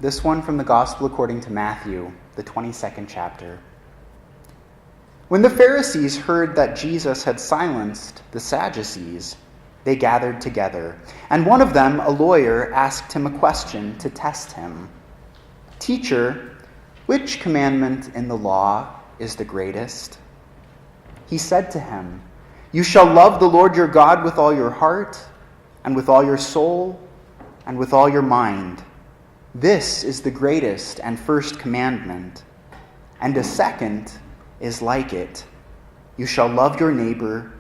this one from the Gospel according to Matthew, the 22nd chapter. When the Pharisees heard that Jesus had silenced the Sadducees, they gathered together, and one of them, a lawyer, asked him a question to test him. "Teacher, which commandment in the law is the greatest?" He said to him, "You shall love the Lord your God with all your heart, and with all your soul, and with all your mind. This is the greatest and first commandment. And a second is like it. You shall love your neighbor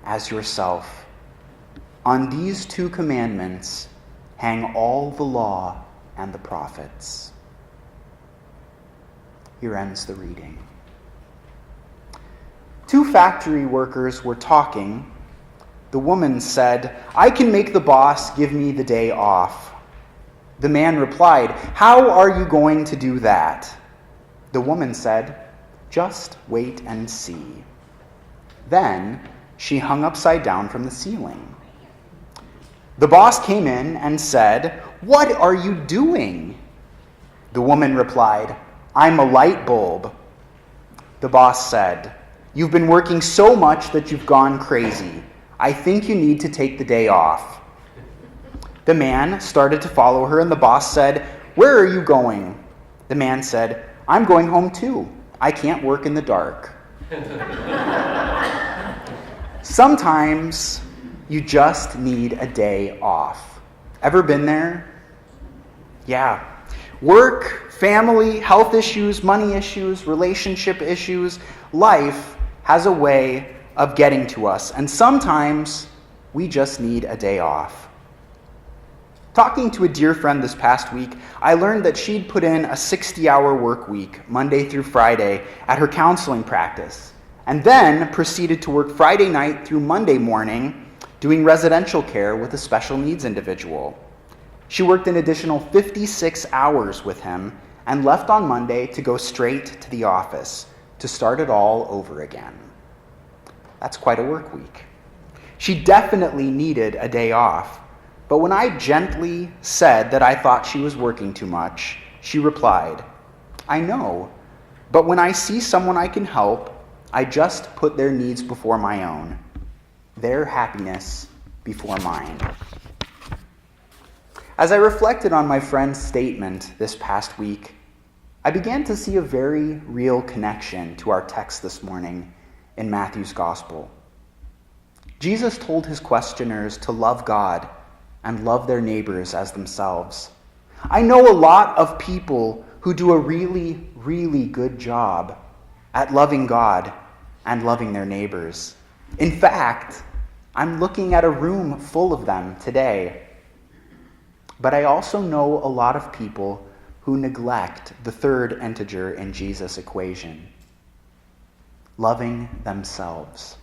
as yourself. On these two commandments hang all the law and the prophets." Here ends the reading. Two factory workers were talking. The woman said, "I can make the boss give me the day off." The man replied, "How are you going to do that?" The woman said, "Just wait and see." Then she hung upside down from the ceiling. The boss came in and said, "What are you doing?" The woman replied, "I'm a light bulb." The boss said, "You've been working so much that you've gone crazy. I think you need to take the day off." The man started to follow her, and the boss said, "Where are you going?" The man said, "I'm going home too. I can't work in the dark." Sometimes you just need a day off. Ever been there? Yeah. Work, family, health issues, money issues, relationship issues, life has a way of getting to us, and sometimes we just need a day off. Talking to a dear friend this past week, I learned that she'd put in a 60-hour work week, Monday through Friday, at her counseling practice, and then proceeded to work Friday night through Monday morning doing residential care with a special needs individual. She worked an additional 56 hours with him and left on Monday to go straight to the office to start it all over again. That's quite a work week. She definitely needed a day off, but when I gently said that I thought she was working too much, she replied, "I know, but when I see someone I can help, I just put their needs before my own, their happiness before mine." As I reflected on my friend's statement this past week, I began to see a very real connection to our text this morning in Matthew's Gospel. Jesus told his questioners to love God and love their neighbors as themselves. I know a lot of people who do a really, really good job at loving God and loving their neighbors. In fact, I'm looking at a room full of them today. But I also know a lot of people who neglect the third integer in Jesus' equation: loving themselves.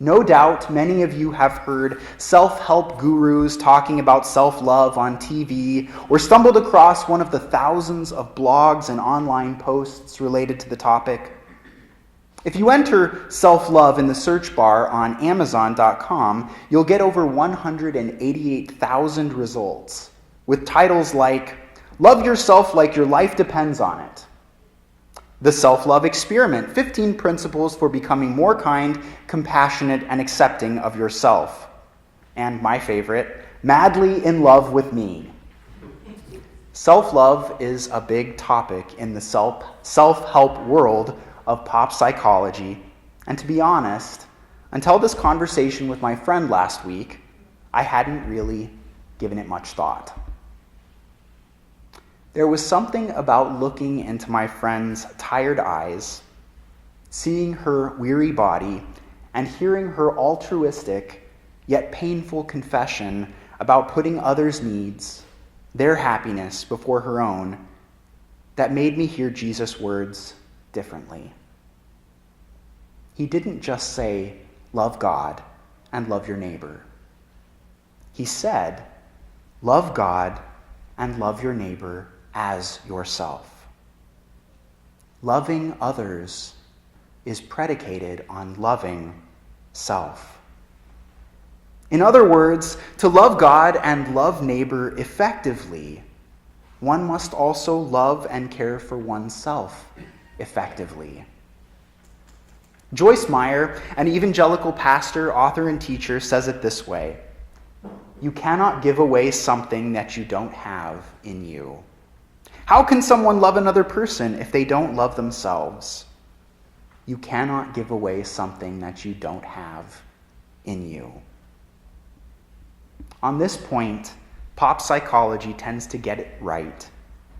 No doubt many of you have heard self-help gurus talking about self-love on TV, or stumbled across one of the thousands of blogs and online posts related to the topic. If you enter self-love in the search bar on Amazon.com, you'll get over 188,000 results, with titles like, "Love Yourself Like Your Life Depends on It," "The Self-Love Experiment, 15 Principles for Becoming More Kind, Compassionate, and Accepting of Yourself," and my favorite, "Madly in Love with Me." Self-love is a big topic in the self-help world of pop psychology, and to be honest, until this conversation with my friend last week, I hadn't really given it much thought. There was something about looking into my friend's tired eyes, seeing her weary body, and hearing her altruistic yet painful confession about putting others' needs, their happiness, before her own, that made me hear Jesus' words differently. He didn't just say, "Love God and love your neighbor." He said, "Love God and love your neighbor as yourself." Loving others is predicated on loving self. In other words, to love God and love neighbor effectively, one must also love and care for oneself effectively. Joyce Meyer, an evangelical pastor, author, and teacher, says it this way: "You cannot give away something that you don't have in you." How can someone love another person if they don't love themselves? You cannot give away something that you don't have in you. On this point, pop psychology tends to get it right,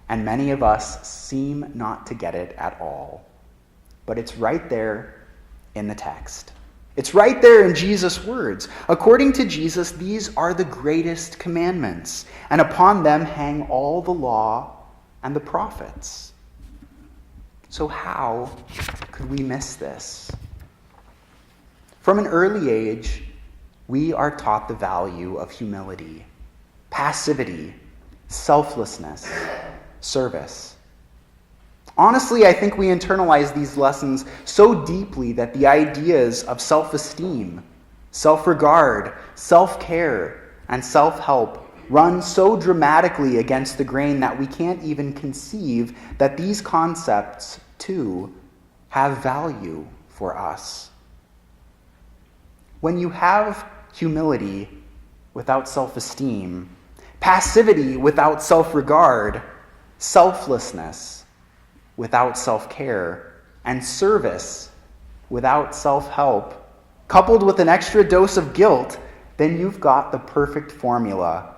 and many of us seem not to get it at all. But it's right there in the text. It's right there in Jesus' words. According to Jesus, these are the greatest commandments, and upon them hang all the law and the prophets. So how could we miss this? From an early age, we are taught the value of humility, passivity, selflessness, service. Honestly, I think we internalize these lessons so deeply that the ideas of self-esteem, self-regard, self-care, and self-help run so dramatically against the grain that we can't even conceive that these concepts, too, have value for us. When you have humility without self-esteem, passivity without self-regard, selflessness without self-care, and service without self-help, coupled with an extra dose of guilt, then you've got the perfect formula,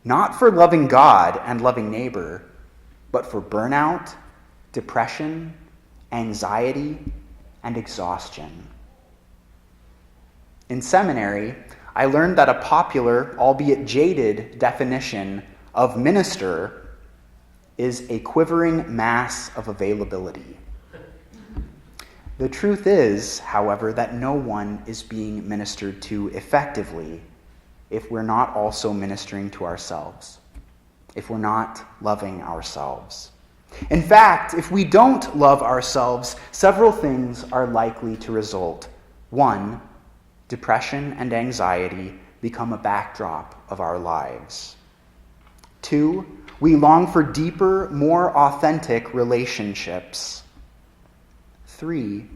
not for loving God and loving neighbor, but for burnout, depression, anxiety, and exhaustion. In seminary, I learned that a popular, albeit jaded, definition of minister is a quivering mass of availability. The truth is, however, that no one is being ministered to effectively if we're not also ministering to ourselves, if we're not loving ourselves. In fact, if we don't love ourselves, several things are likely to result. One, depression and anxiety become a backdrop of our lives. Two, we long for deeper, more authentic relationships. Three,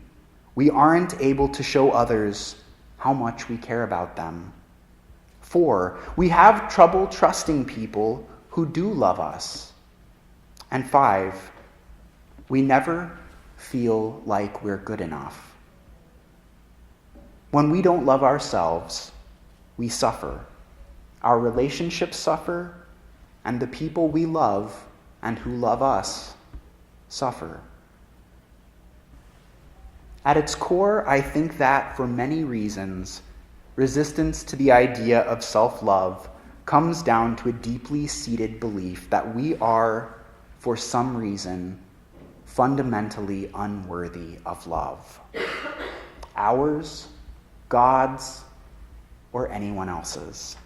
we aren't able to show others how much we care about them. Four, we have trouble trusting people who do love us. And five, we never feel like we're good enough. When we don't love ourselves, we suffer. Our relationships suffer, and the people we love and who love us suffer. At its core, I think that for many reasons, resistance to the idea of self-love comes down to a deeply seated belief that we are, for some reason, fundamentally unworthy of love. Ours, God's, or anyone else's.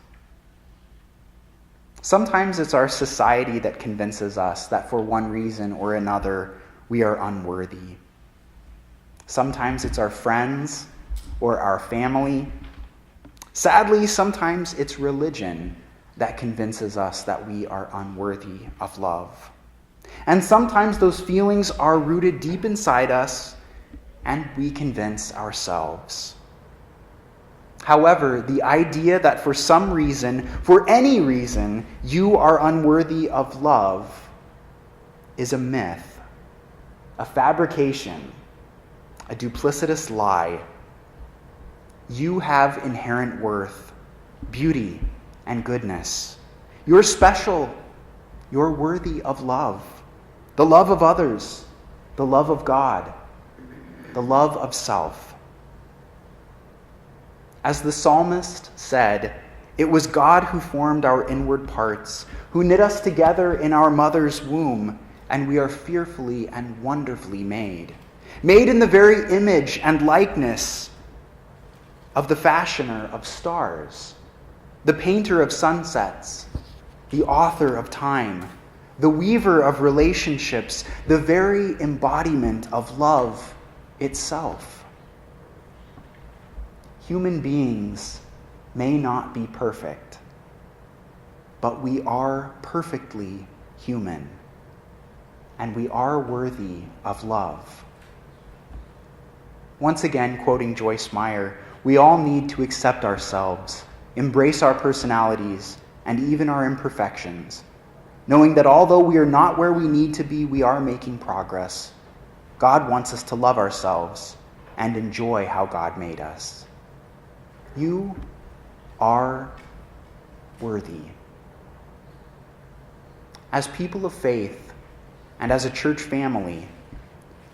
Sometimes it's our society that convinces us that for one reason or another, we are unworthy. Sometimes it's our friends or our family. Sadly, sometimes it's religion that convinces us that we are unworthy of love. And sometimes those feelings are rooted deep inside us, and we convince ourselves. However, the idea that for some reason, for any reason, you are unworthy of love is a myth, a fabrication, a duplicitous lie. You have inherent worth, beauty, and goodness. You're special. You're worthy of love. The love of others, the love of God, the love of self. As the psalmist said, it was God who formed our inward parts, who knit us together in our mother's womb, and we are fearfully and wonderfully made. Made in the very image and likeness of the fashioner of stars, the painter of sunsets, the author of time, the weaver of relationships, the very embodiment of love itself. Human beings may not be perfect, but we are perfectly human, and we are worthy of love. Once again, quoting Joyce Meyer, we all need to accept ourselves, embrace our personalities, and even our imperfections, knowing that although we are not where we need to be, we are making progress. God wants us to love ourselves and enjoy how God made us. You are worthy. As people of faith and as a church family,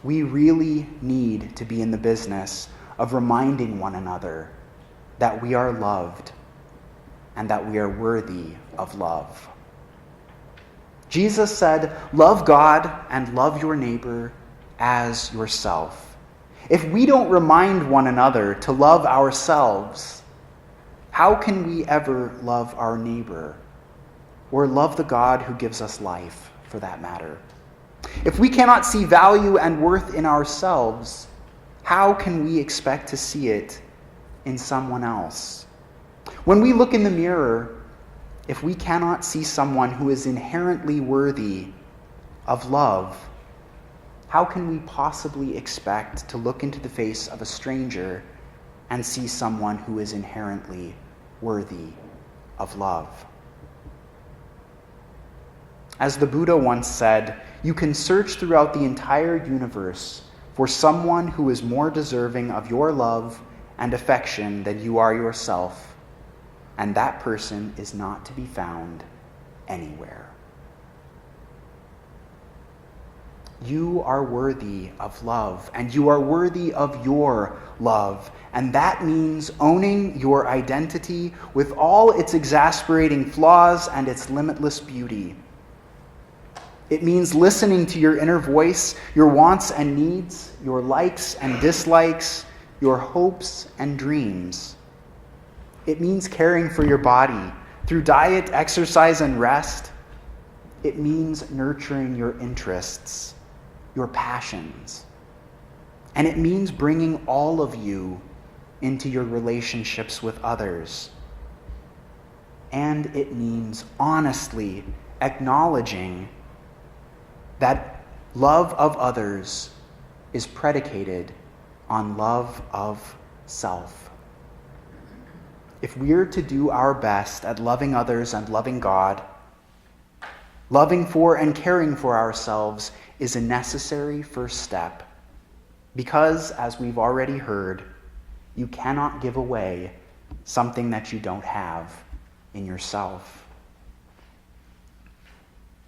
we really need to be in the business of reminding one another that we are loved and that we are worthy of love. Jesus said, "Love God and love your neighbor as yourself." If we don't remind one another to love ourselves, how can we ever love our neighbor or love the God who gives us life, for that matter? If we cannot see value and worth in ourselves, how can we expect to see it in someone else? When we look in the mirror, if we cannot see someone who is inherently worthy of love, how can we possibly expect to look into the face of a stranger and see someone who is inherently worthy of love? As the Buddha once said, you can search throughout the entire universe for someone who is more deserving of your love and affection than you are yourself, and that person is not to be found anywhere. You are worthy of love, and you are worthy of your love, and that means owning your identity with all its exasperating flaws and its limitless beauty. It means listening to your inner voice, your wants and needs, your likes and dislikes, your hopes and dreams. It means caring for your body through diet, exercise, and rest. It means nurturing your interests, your passions. And it means bringing all of you into your relationships with others. And it means honestly acknowledging that love of others is predicated on love of self. If we're to do our best at loving others and loving God, loving for and caring for ourselves is a necessary first step, because, as we've already heard, you cannot give away something that you don't have in yourself.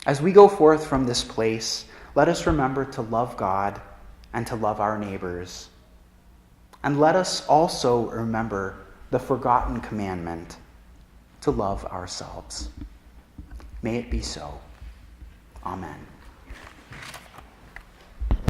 As we go forth from this place, let us remember to love God and to love our neighbors. And let us also remember the forgotten commandment to love ourselves. May it be so. Amen.